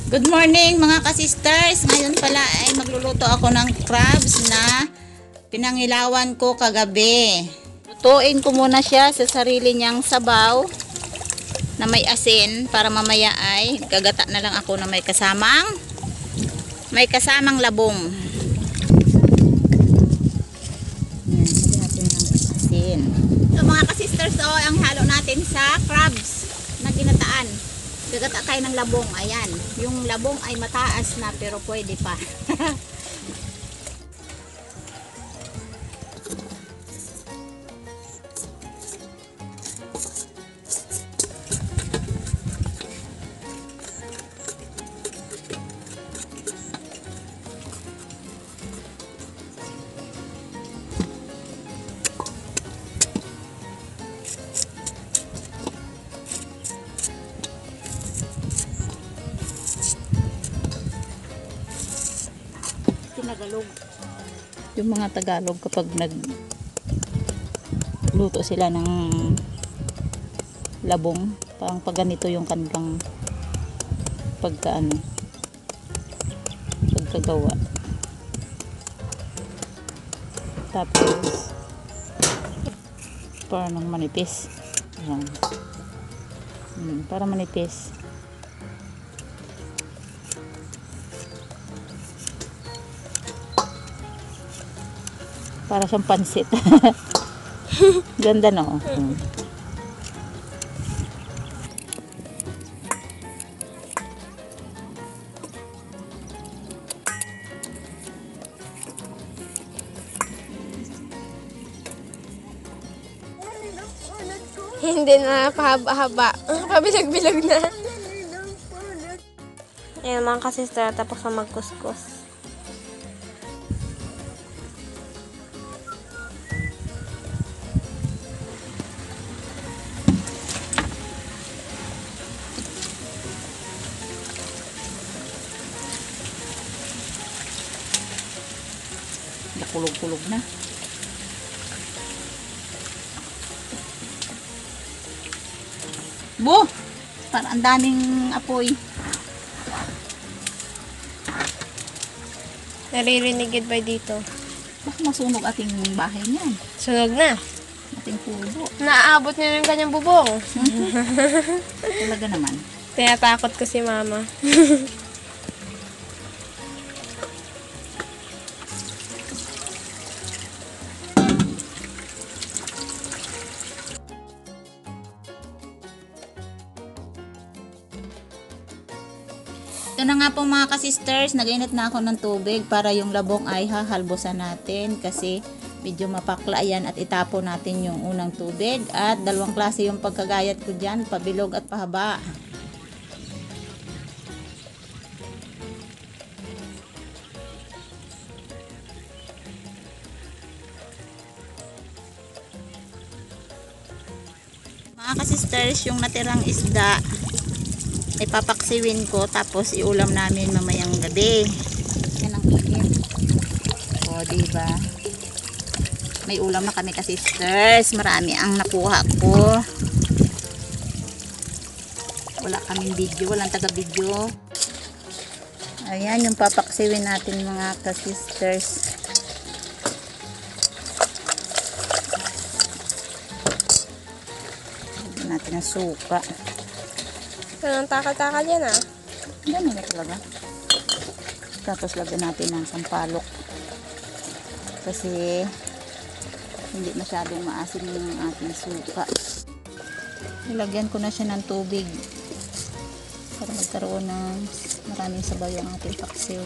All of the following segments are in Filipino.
Good morning mga ka-sisters. Ngayon pala ay magluluto ako ng crabs na pinangilawan ko kagabi. Lutuin ko muna siya sa sarili niyang sabaw na may asin para mamaya ay gagata na lang ako na may kasamang labong. Yan, natin ng asin. So mga ka-sisters, ang halo natin sa crabs na ginataan. Gagata kayo ng labong. Ayan. Yung labong ay mataas na pero pwede pa. Tagalog. Yung mga Tagalog kapag nagluto sila ng labong, parang pag ganito yung kanilang pagkagawa. Tapos parang manipis. Ayan. Para manipis. Para siyang pansit. Ganda, no? Hindi na pahaba-haba. Pabilag-bilag na. Ayan mga ka-sister, tapos na magkuskus. Kulog-kulog na. Bo! Parang ang daming apoy. Naririnigid ba dito? Baka masunog ating bahay niyan. Sunog na. Ating pulo. Naaabot niya yung kanyang bubong. Talaga naman. Tinatakot ko si mama. Ito na nga po mga ka-sisters, nag-init na ako ng tubig para yung labong ay hahalbosan natin kasi medyo mapakla yan at itapo natin yung unang tubig at dalawang klase yung pagkagayat ko dyan, pabilog at pahaba. Mga ka-sisters, yung natirang isda ipapaksiwin ko tapos iulam namin mamayang gabi. Yan ang init. O, diba? May ulam na kami ka-sisters. Marami ang nakuha ko. Wala kaming video. Walang taga-video. Ayan yung papaksiwin natin mga ka-sisters. Lagyan natin ang suka. Anong takal-takal yan ah? Ganun na talaga. Tapos lagyan natin ng sampalok. Kasi hindi masyadong maasim yung ating suka. Nilagyan ko na siya ng tubig para magkaroon ng maraming sabaw yung ating paksiw.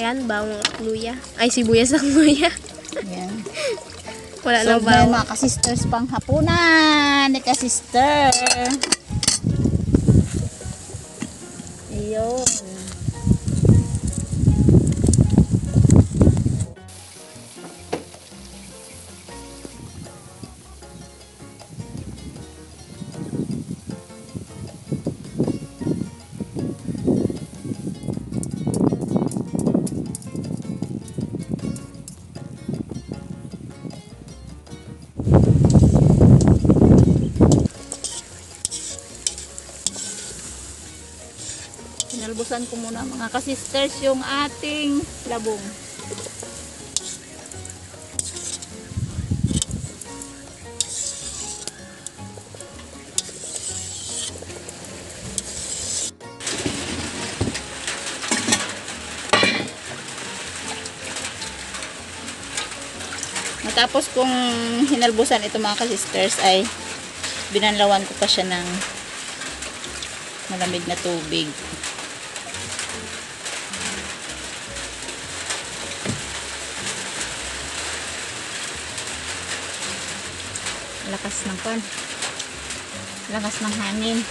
Yan, bawang at luya. Ay, sibuyas at luya. Yan. Wala So, nang bawang. mga ka-sisters pang hapunan ni ka-sister. Ayun. Sinalbusan ko muna mga ka-sisters yung ating labong. Matapos kong hinalbusan ito mga ka-sisters ay binanlawan ko pa siya ng malamig na tubig. Lakas ng hangin.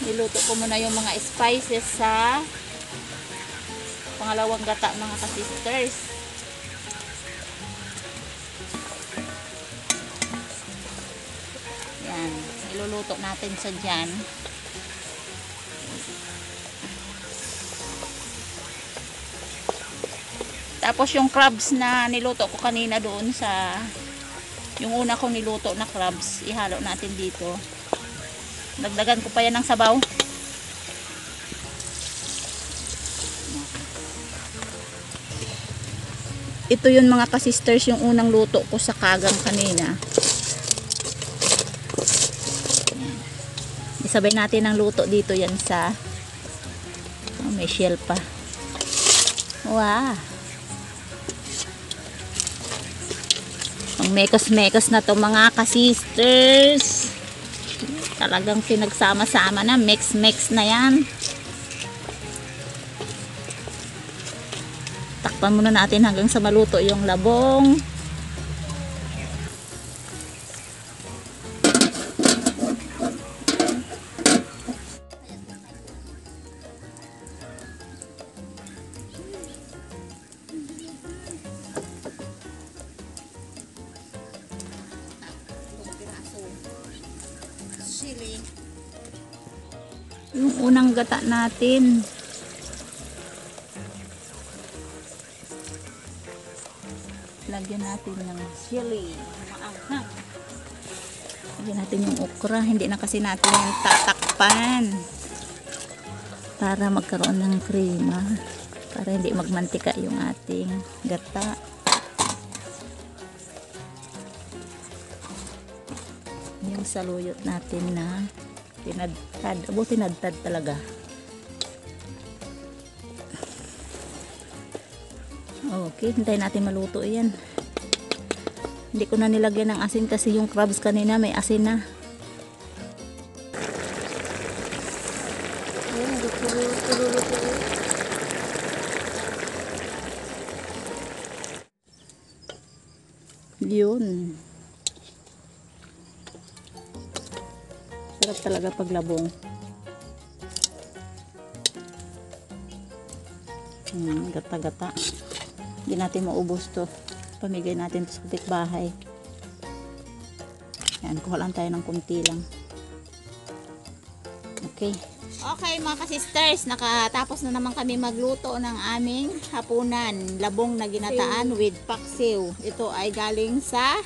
Niluto ko muna yung mga spices sa pangalawang gata mga ka-sisters. Yan, iluluto natin sa dyan. Tapos yung crabs na niluto ko kanina doon sa yung una kong niluto na crabs, ihalo natin dito. Dagdagan ko pa yan ng sabaw. Ito yun mga ka-sisters, yung unang luto ko sa kagang kanina. Isabay natin ang luto dito yan sa may shell pa. Wow! Ang mekos-mekos na to mga ka-sisters. Talagang pinagsama-sama na, mix-mix na yan. Takpan muna natin hanggang sa maluto yung labong. Yung unang gata natin. Lagyan natin ng chili. Maanghang. Lagyan natin yung okra. Hindi na kasi natin yung tatakpan. Para magkaroon ng krema. Para hindi magmantika yung ating gata. Yung saluyot natin na tinadtad. Abo, tinadtad talaga. Okay, hintayin natin maluto yan. Hindi ko na nilagyan ng asin kasi yung crabs kanina may asin na. Yun. Sarap talaga paglabong. Gata-gata. Hindi natin maubos to. Pamigay natin to sa kapitbahay. Yan, kuha lang tayo ng kunti lang. Okay. Okay mga ka-sisters, nakatapos na naman kami magluto ng aming hapunan. Labong na ginataan with paksiw. Ito ay galing sa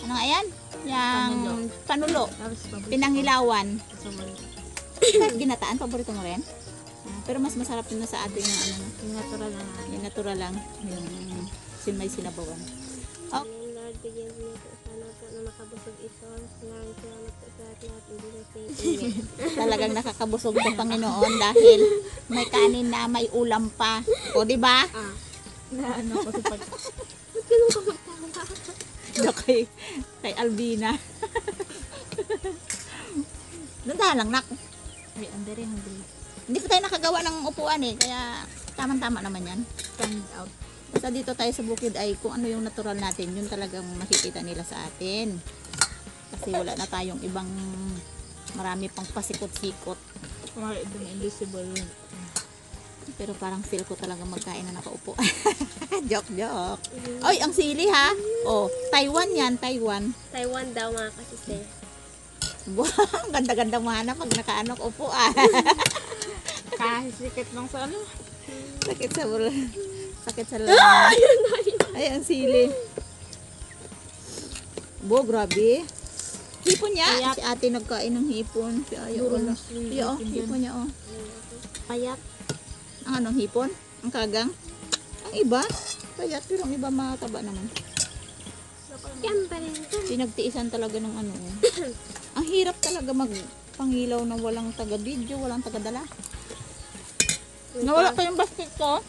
ano nga yan? Yang panulo. Pinanghilawan. Ginataan, paborito mo rin? Pero mas masarap yun na sa ating ano, yung natural lang. Yung natural lang. Yung may sinabawan. Oh. Lord, bigyan mo ito. Sana po na makabusog ito. Maraming salamat po sa lahat. Hindi na sa Talagang nakakabusog sa Panginoon dahil may kanin na may ulam pa. O, di ba? Na ano ko sa pag... Joke kay Albina. Dandahan lang, nak. Ay, andere, hungry. Hindi pa tayo nakagawa ng upuan eh, kaya tamang-tama naman yan. Stand out. Basta dito tayo sa bukid ay kung ano yung natural natin, yun talagang makikita nila sa atin. Kasi wala na tayong ibang marami pang pasikot-sikot. Mga itong invisible. Pero parang feel ko talaga magkain na nakaupo. Joke. Oy, ang sili ha. Oh, Taiwan yan, Taiwan. Taiwan daw mga kasiste. Wow, ang ganda-ganda mo na pag nakaano upo ah. Kahit sikit lang sa ano. Sakit sa ulo. Sakit sa lang. Ay, ang sili. Bo, grabe. Hipon niya. Payat. Si ate nagkain ng hipon. Si Aya wala. Iya, oh, hipon niya, oh. Payat. Ang anong hipon? Ang kagang? Ang iba? Payat, pero ang iba mataba naman. Yan pa rin ito. Pinagtiisan talaga ng ano. Ang hirap talaga magpangilaw na walang taga-video, walang taga-dala. Nawala pa yung basket ko.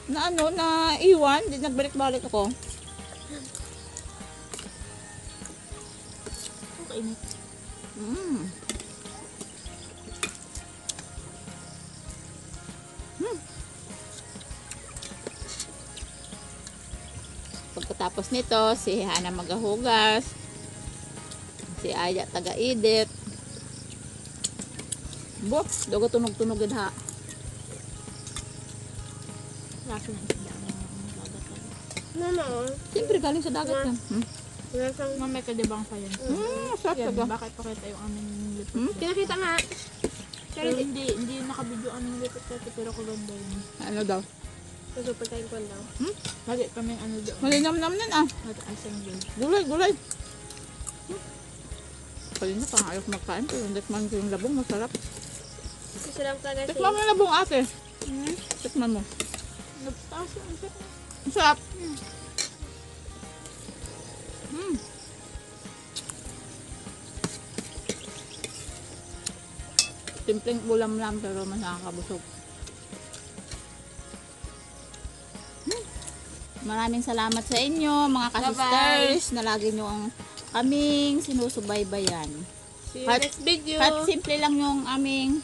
Na ano, na iwan. Di nagbalik-balik ako. Okay. Mm. Pagkatapos nito, si Hana magahugas. Si Aya taga-edit. Bo, dogo tunog-tunog gid ha. Lasa ng isda ng dagat. Mama, Siyempre galing sa dagat yan. lasang Mamay ka dibang pa yan. Sarap Yan, talaga. bakit pakita yung aming lipat? pinakita nga. Pero hindi nakabidyo aming lipat kasi pero kaganda yun. Ano daw? Gusto pagkain ko daw. Lagi kami ano doon. Malinam-nam yan ah. Assembly. Gulay. Kanina pang ayaw ko magkain pero tikman ko yung labong masarap. Gusto lang talaga Tikman mo yung labong ate. Tikman mo. Nagtaas yung isa. Ang sarap. Simpleng ulam lang pero mas nakakabusog. Maraming salamat sa inyo mga ka-sisters na lagi nyo ang kaming sinusubaybayan. See you Kahit- next video. Kahit simple lang yung aming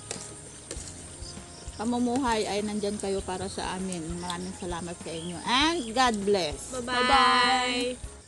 pamumuhay ay nandyan kayo para sa amin. Maraming salamat sa inyo and God bless. Bye-bye.